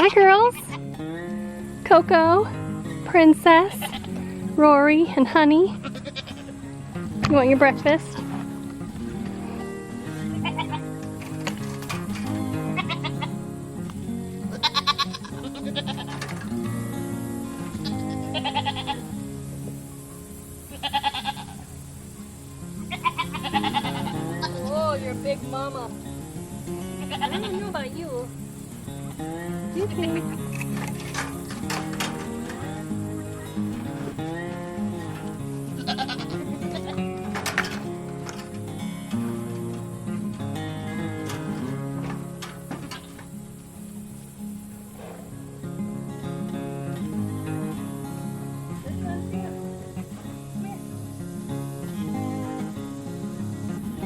Hi girls. Coco, Princess, Rory, and Honey. You want your breakfast? Oh, you're a big mama. I don't know about you. You too.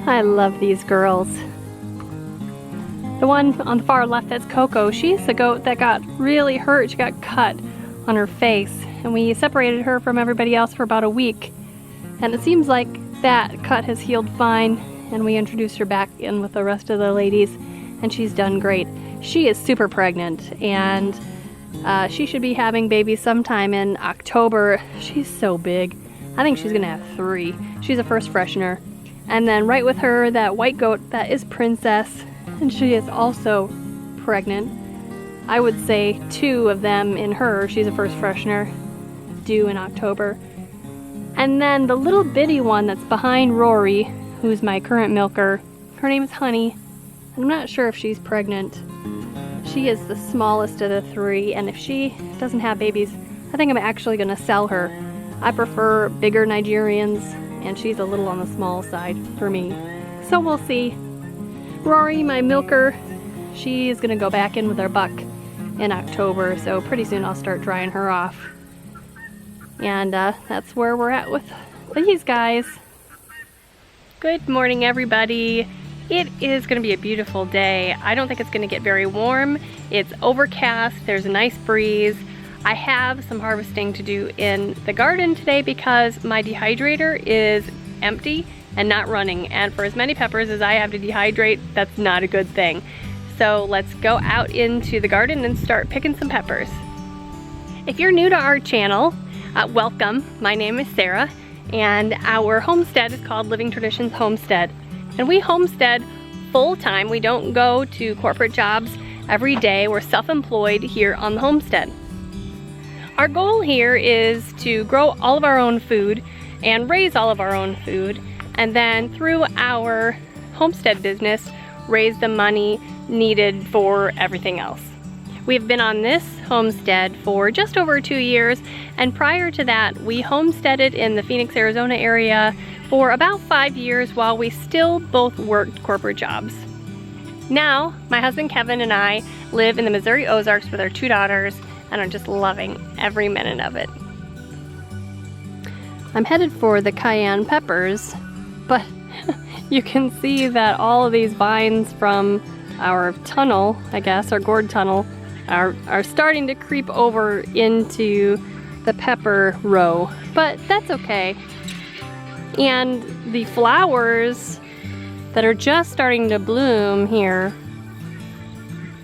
I love these girls. The one on the far left, that's Coco. She's the goat that got really hurt. She got cut on her face, and we separated her from everybody else for about a week. And it seems like that cut has healed fine, and we introduced her back in with the rest of the ladies, and she's done great. She is super pregnant, and she should be having babies sometime in October. She's so big. I think she's gonna have 3. She's a first freshener. And then right with her, that white goat, that is Princess, and she is also pregnant. I would say 2 of them in her. She's a first freshener, due in October. And then the little bitty one that's behind Rory, who's my current milker, her name is Honey. I'm not sure if she's pregnant. She is the smallest of the 3, and if she doesn't have babies, I think I'm actually gonna sell her. I prefer bigger Nigerians, and she's a little on the small side for me. So we'll see. Rory, my milker, she's gonna go back in with our buck in October, so pretty soon I'll start drying her off. And that's where we're at with these guys. Good morning, everybody. It is gonna be a beautiful day. I don't think it's gonna get very warm. It's overcast, there's a nice breeze. I have some harvesting to do in the garden today because my dehydrator is empty and not running. And for as many peppers as I have to dehydrate, that's not a good thing. So let's go out into the garden and start picking some peppers. If you're new to our channel, welcome. My name is Sarah, and our homestead is called Living Traditions Homestead. And we homestead full-time. We don't go to corporate jobs every day. We're self-employed here on the homestead. Our goal here is to grow all of our own food and raise all of our own food, and then through our homestead business, raise the money needed for everything else. We've been on this homestead for just over 2 years, and prior to that, we homesteaded in the Phoenix, Arizona area for about 5 years while we still both worked corporate jobs. Now, my husband Kevin and I live in the Missouri Ozarks with our 2 daughters, and I'm just loving every minute of it. I'm headed for the cayenne peppers, but you can see that all of these vines from our tunnel, I guess, our gourd tunnel, are starting to creep over into the pepper row, but that's okay. And the flowers that are just starting to bloom here,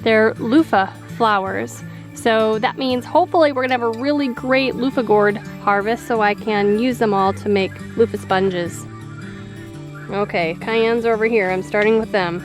they're Luffa flowers. So that means hopefully we're gonna have a really great Luffa gourd harvest so I can use them all to make Luffa sponges. Okay, cayennes over here, I'm starting with them.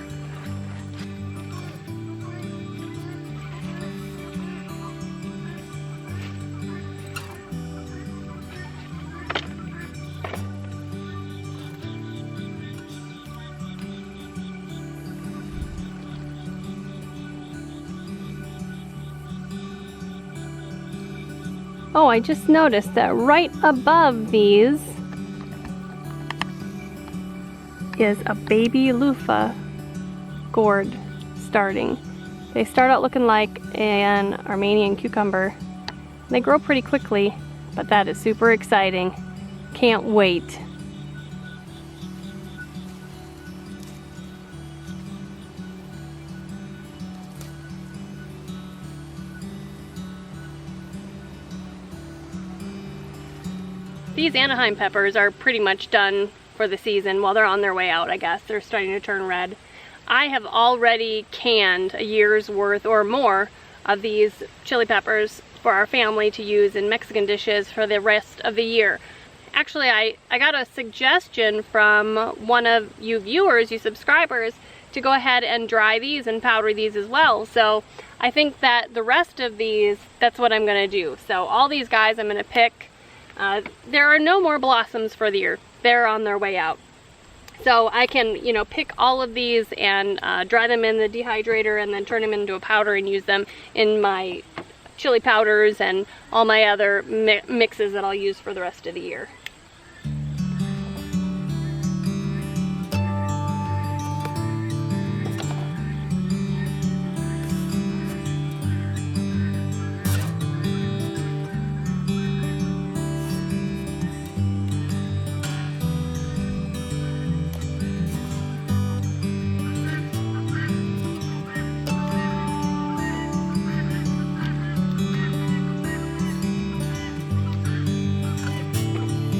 Oh, I just noticed that right above these is a baby Luffa gourd starting. They start out looking like an Armenian cucumber. They grow pretty quickly, but that is super exciting. Can't wait. These Anaheim peppers are pretty much done for the season. Well, they're on their way out, I guess. They're starting to turn red. I have already canned a year's worth or more of these chili peppers for our family to use in Mexican dishes for the rest of the year. Actually, I got a suggestion from one of you viewers, you subscribers, to go ahead and dry these and powder these as well. So I think that the rest of these, that's what I'm gonna do. So all these guys I'm gonna pick. There are no more blossoms for the year. They're on their way out. So I can, you know, pick all of these and dry them in the dehydrator and then turn them into a powder and use them in my chili powders and all my other mixes that I'll use for the rest of the year.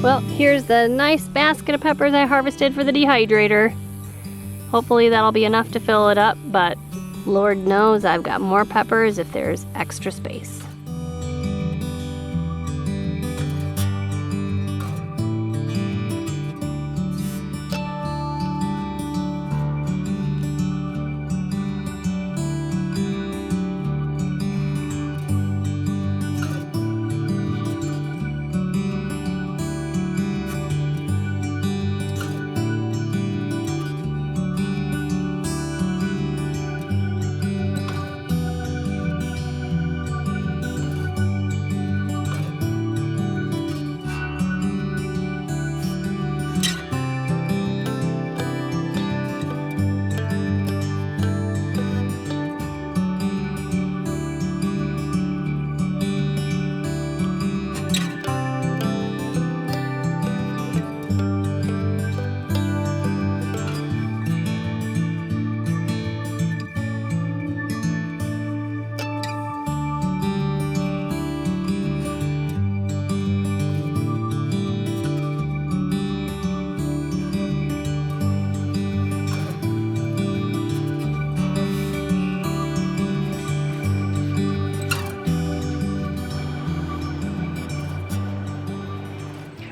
Well, here's the nice basket of peppers I harvested for the dehydrator. Hopefully that'll be enough to fill it up, but Lord knows I've got more peppers if there's extra space.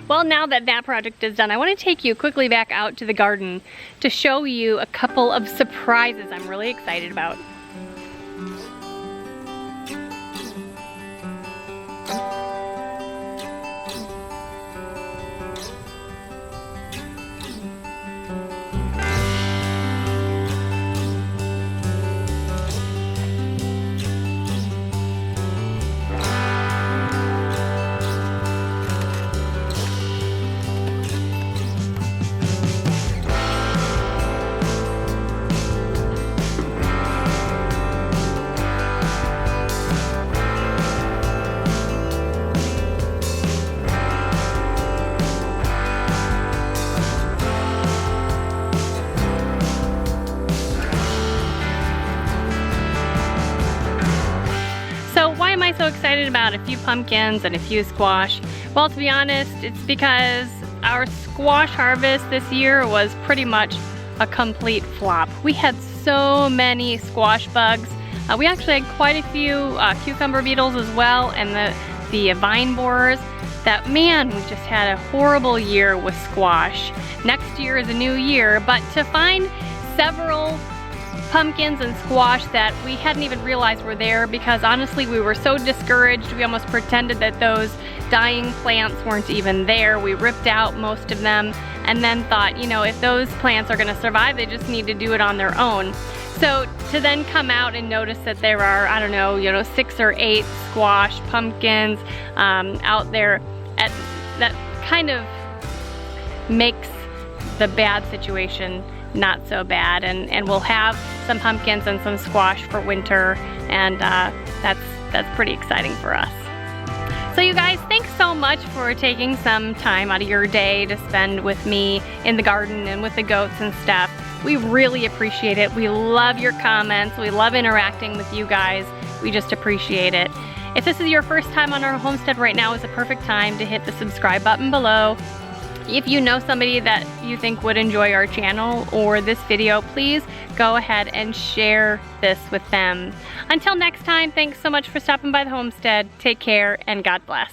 Well, now that that project is done, I want to take you quickly back out to the garden to show you a couple of surprises I'm really excited about. Why am I so excited about a few pumpkins and a few squash? Well, to be honest, it's because our squash harvest this year was pretty much a complete flop. We had so many squash bugs. We actually had quite a few cucumber beetles as well, and the vine borers. That, man, we just had a horrible year with squash. Next year is a new year, but to find several pumpkins and squash that we hadn't even realized were there, because honestly we were so discouraged, we almost pretended that those dying plants weren't even there. We ripped out most of them and then thought, you know, if those plants are going to survive, they just need to do it on their own. So to then come out and notice that there are, I don't know, you know, 6 or 8 squash, pumpkins out there, that kind of makes the bad situation not so bad, and we'll have some pumpkins and some squash for winter, and that's pretty exciting for us. So you guys, thanks so much for taking some time out of your day to spend with me in the garden and with the goats and stuff. We really appreciate it. We love your comments. We love interacting with you guys. We just appreciate it. If this is your first time on our homestead, right now is the perfect time to hit the subscribe button below. If you know somebody that you think would enjoy our channel or this video, please go ahead and share this with them. Until next time, thanks so much for stopping by the homestead. Take care and God bless.